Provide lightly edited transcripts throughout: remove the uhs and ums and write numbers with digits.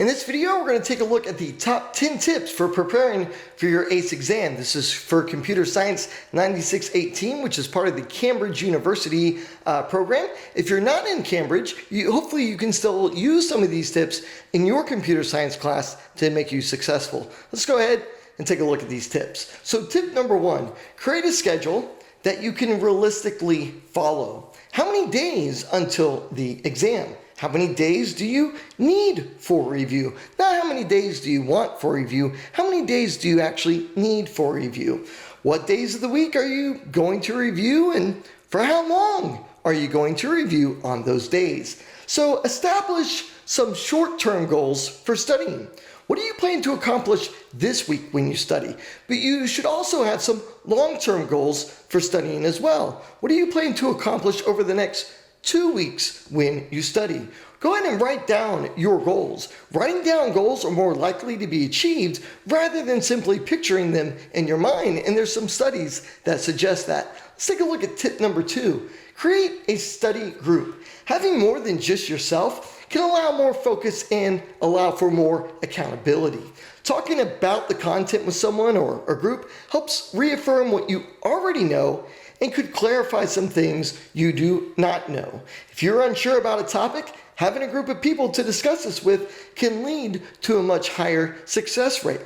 In this video, we're going to take a look at the top 10 tips for preparing for your AICE exam. This is for Computer Science 9618, which is part of the Cambridge University program. If you're not in Cambridge, hopefully you can still use some of these tips in your computer science class to make you successful. Let's go ahead and take a look at these tips. So tip number 1, create a schedule that you can realistically follow. How many days until the exam? How many days do you need for review? Not how many days do you want for review, how many days do you actually need for review? What days of the week are you going to review, and for how long are you going to review on those days? So establish some short-term goals for studying. What do you plan to accomplish this week when you study? But you should also have some long-term goals for studying as well. What do you plan to accomplish over the next 2 weeks when you study? Go ahead and write down your goals. Writing down goals are more likely to be achieved rather than simply picturing them in your mind, and there's some studies that suggest that. Let's take a look at tip number 2. Create a study group. Having more than just yourself can allow more focus and allow for more accountability. Talking about the content with someone or a group helps reaffirm what you already know and could clarify some things you do not know. If you're unsure about a topic, having a group of people to discuss this with can lead to a much higher success rate.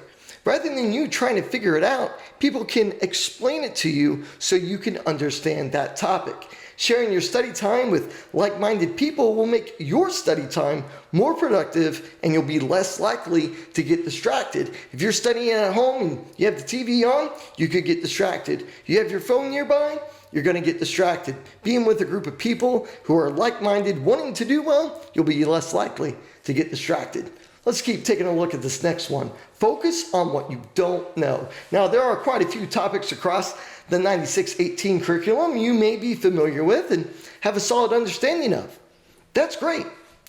Rather than you trying to figure it out, people can explain it to you so you can understand that topic. Sharing your study time with like-minded people will make your study time more productive, and you'll be less likely to get distracted. If you're studying at home and you have the TV on, you could get distracted. You have your phone nearby, you're going to get distracted. Being with a group of people who are like-minded, wanting to do well, you'll be less likely to get distracted. Let's keep taking a look at this next one. Focus on what you don't know. Now, there are quite a few topics across the 9618 curriculum you may be familiar with and have a solid understanding of. That's great.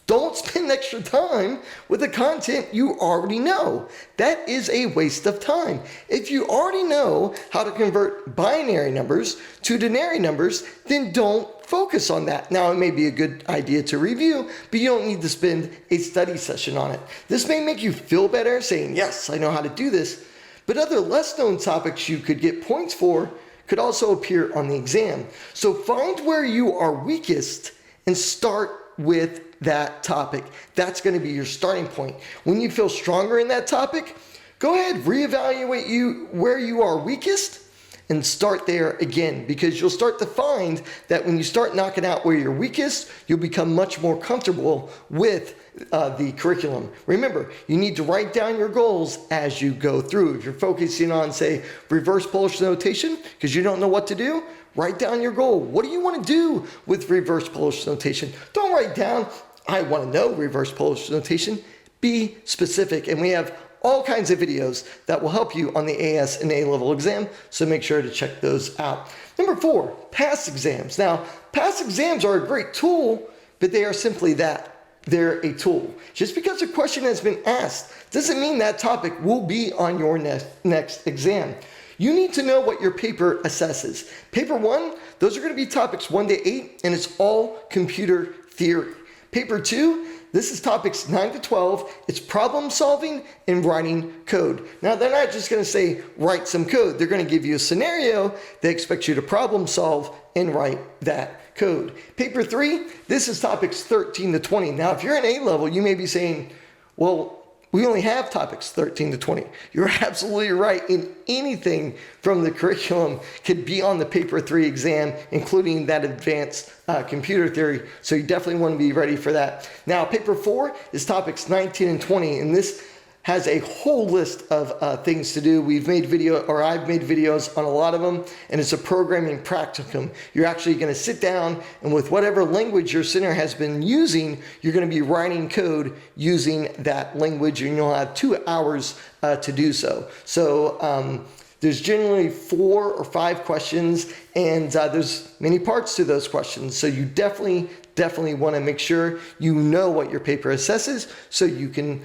Don't spend extra time with the content you already know. That is a waste of time. If you already know how to convert binary numbers to denary numbers, then don't focus on that. Now, it may be a good idea to review, but you don't need to spend a study session on it. This may make you feel better saying, yes, I know how to do this, but other less known topics you could get points for could also appear on the exam. So find where you are weakest and start with that topic. That's going to be your starting point. When you feel stronger in that topic, go ahead, reevaluate where you are weakest and start there again, because you'll start to find that when you start knocking out where you're weakest, you'll become much more comfortable with the curriculum. Remember, you need to write down your goals as you go through. If you're focusing on, say, reverse Polish notation because you don't know what to do, write down your goal. What do you want to do with reverse Polish notation? Don't write down, I want to know reverse Polish notation. Be specific, and we have all kinds of videos that will help you on the AS and A-level exam, so make sure to check those out. Number 4, pass exams. Now, pass exams are a great tool, but they are simply that. They're a tool. Just because a question has been asked doesn't mean that topic will be on your next exam. You need to know what your paper assesses. Paper 1, those are going to be topics 1 to 8, and it's all computer theory. Paper 2, this is topics 9 to 12. It's problem solving and writing code. Now, they're not just going to say, write some code. They're going to give you a scenario. They expect you to problem solve and write that code. Paper 3, this is topics 13 to 20. Now, if you're in A-level, you may be saying, well, we only have topics 13 to 20. You're absolutely right. And anything from the curriculum could be on the paper 3 exam, including that advanced computer theory. So you definitely want to be ready for that. Now, paper 4 is topics 19 and 20. And this has a whole list of things to do. I've made videos on a lot of them, and it's a programming practicum. You're actually going to sit down, and with whatever language your center has been using, you're going to be writing code using that language, and you'll have 2 hours to do so. So there's generally 4 or 5 questions, and there's many parts to those questions. So you definitely want to make sure you know what your paper assesses so you can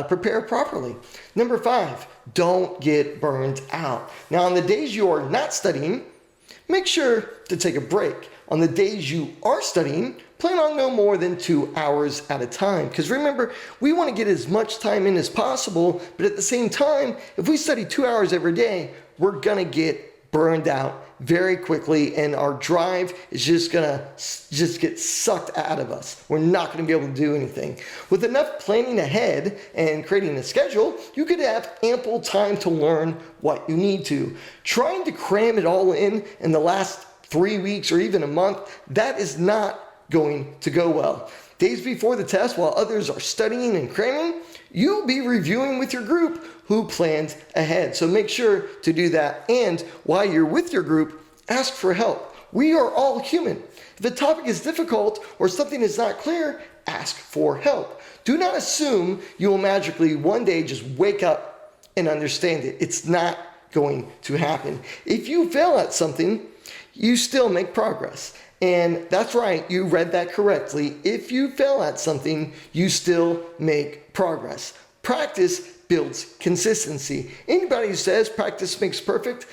prepare properly. Number 5, don't get burned out. Now, on the days you are not studying, make sure to take a break. On the days you are studying, plan on no more than 2 hours at a time. Because remember, we want to get as much time in as possible, but at the same time, if we study 2 hours every day, we're going to get burned out very quickly, and our drive is just gonna get sucked out of us. We're not gonna be able to do anything. With enough planning ahead and creating a schedule, you could have ample time to learn what you need to. Trying to cram it all in the last 3 weeks or even a month, that is not going to go well. Days before the test, while others are studying and cramming, you'll be reviewing with your group who planned ahead. So make sure to do that. And while you're with your group, ask for help. We are all human. If a topic is difficult or something is not clear, ask for help. Do not assume you will magically one day just wake up and understand it. It's not going to happen. If you fail at something, you still make progress. And that's right, you read that correctly. If you fail at something, you still make progress. Practice builds consistency. Anybody who says practice makes perfect,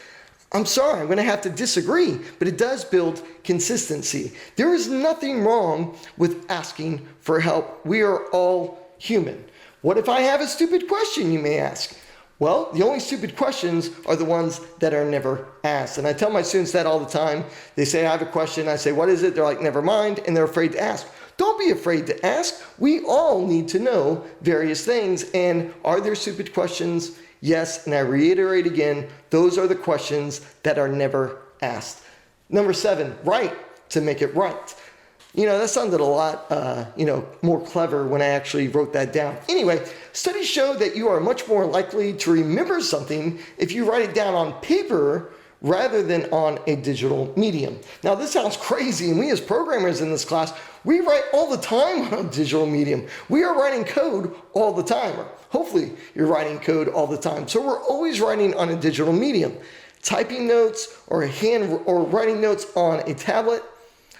I'm sorry, I'm going to have to disagree, but it does build consistency. There is nothing wrong with asking for help. We are all human. What if I have a stupid question, you may ask? Well, the only stupid questions are the ones that are never asked. And I tell my students that all the time. They say, I have a question. I say, what is it? They're like, never mind. And they're afraid to ask. Don't be afraid to ask. We all need to know various things. And are there stupid questions? Yes. And I reiterate again, those are the questions that are never asked. Number 7, write to make it right. That sounded a lot, more clever when I actually wrote that down. Anyway, studies show that you are much more likely to remember something if you write it down on paper rather than on a digital medium. Now, this sounds crazy, and we as programmers in this class, we write all the time on a digital medium. We are writing code all the time, or hopefully you're writing code all the time. So we're always writing on a digital medium. Typing notes or writing notes on a tablet,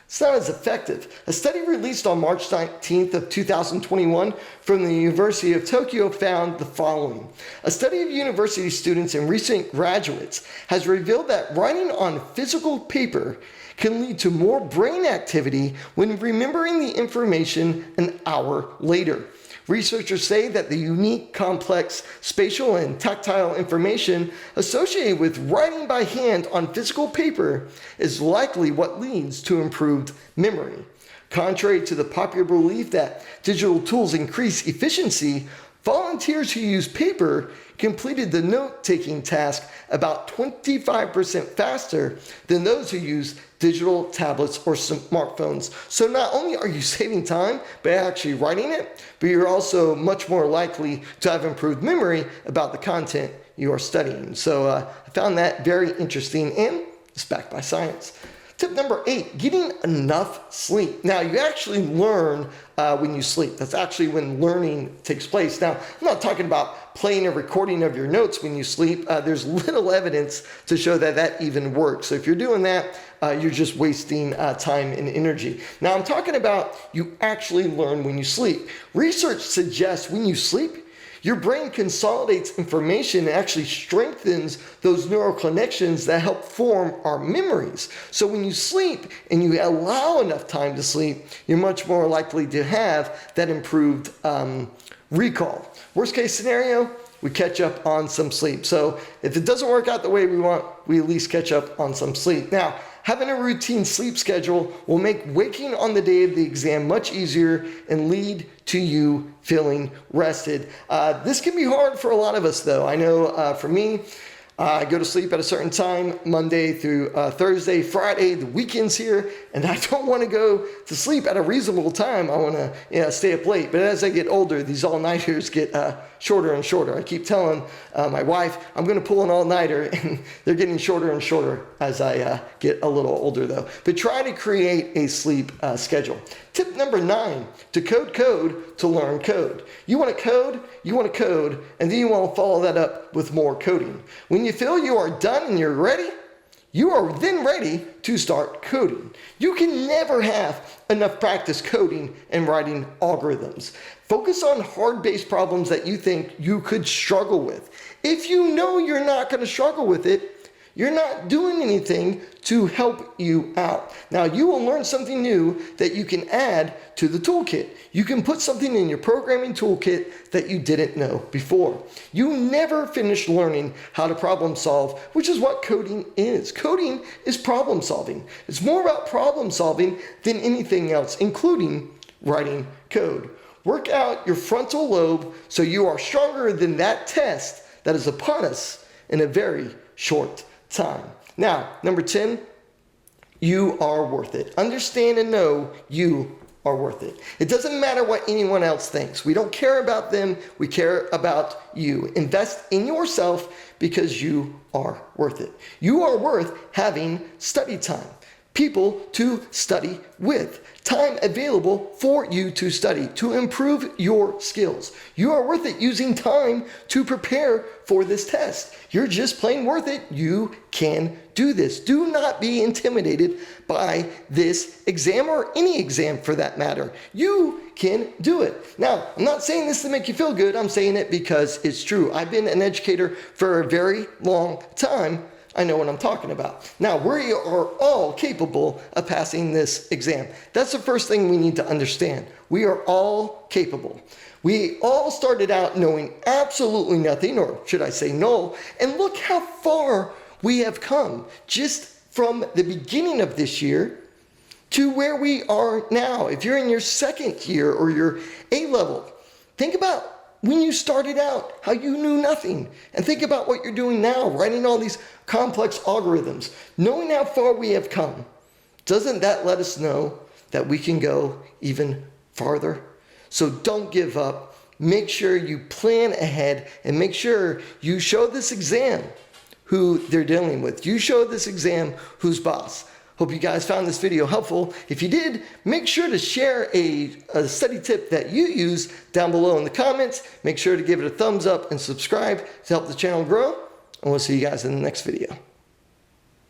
it's not as effective. A study released on March 19th of 2021 from the University of Tokyo found the following. A study of university students and recent graduates has revealed that writing on physical paper can lead to more brain activity when remembering the information an hour later. Researchers say that the unique, complex spatial and tactile information associated with writing by hand on physical paper is likely what leads to improved memory. Contrary to the popular belief that digital tools increase efficiency, volunteers who use paper completed the note-taking task about 25% faster than those who use digital tablets or smartphones. So not only are you saving time by actually writing it, but you're also much more likely to have improved memory about the content you are studying. So I found that very interesting, and it's backed by science. Tip number 8, getting enough sleep. Now, you actually learn when you sleep. That's actually when learning takes place. Now, I'm not talking about playing a recording of your notes when you sleep. There's little evidence to show that that even works. So if you're doing that, you're just wasting time and energy. Now, I'm talking about you actually learn when you sleep. Research suggests when you sleep, your brain consolidates information and actually strengthens those neural connections that help form our memories. So when you sleep and you allow enough time to sleep, you're much more likely to have that improved recall. Worst case scenario, we catch up on some sleep. So if it doesn't work out the way we want, we at least catch up on some sleep. Now, having a routine sleep schedule will make waking on the day of the exam much easier and lead to you feeling rested. This can be hard for a lot of us, though. I know for me, I go to sleep at a certain time, Monday through Thursday, Friday, the weekends here, and I don't want to go to sleep at a reasonable time. I want to stay up late. But as I get older, these all-nighters get shorter and shorter. I keep telling my wife, I'm going to pull an all-nighter, and they're getting shorter and shorter as I get a little older, though. But try to create a sleep schedule. Tip number 9, decode code to learn code. You want to code, and then you want to follow that up with more coding. When you feel you are done and you're ready, you are then ready to start coding. You can never have enough practice coding and writing algorithms. Focus on hard-based problems that you think you could struggle with. If you know you're not going to struggle with it, you're not doing anything to help you out. Now, you will learn something new that you can add to the toolkit. You can put something in your programming toolkit that you didn't know before. You never finish learning how to problem solve, which is what coding is. Coding is problem solving. It's more about problem solving than anything else, including writing code. Work out your frontal lobe so you are stronger than that test that is upon us in a very short time. Now, number 10, you are worth it. Understand and know you are worth it. It doesn't matter what anyone else thinks. We don't care about them. We care about you. Invest in yourself because you are worth it. You are worth having study time, people to study with, time available for you to study, to improve your skills. You are worth it using time to prepare for this test. You're just plain worth it. You can do this. Do not be intimidated by this exam or any exam for that matter. You can do it. Now, I'm not saying this to make you feel good. I'm saying it because it's true. I've been an educator for a very long time. I know what I'm talking about. Now, we are all capable of passing this exam. That's the first thing we need to understand. We are all capable. We all started out knowing absolutely nothing, or should I say null, and look how far we have come just from the beginning of this year to where we are now. If you're in your second year or your A-level, think about when you started out, how you knew nothing. And think about what you're doing now, writing all these complex algorithms. Knowing how far we have come, doesn't that let us know that we can go even farther? So don't give up. Make sure you plan ahead and make sure you show this exam who they're dealing with. You show this exam who's boss. Hope you guys found this video helpful. If you did, make sure to share a study tip that you use down below in the comments. Make sure to give it a thumbs up and subscribe to help the channel grow. And we'll see you guys in the next video.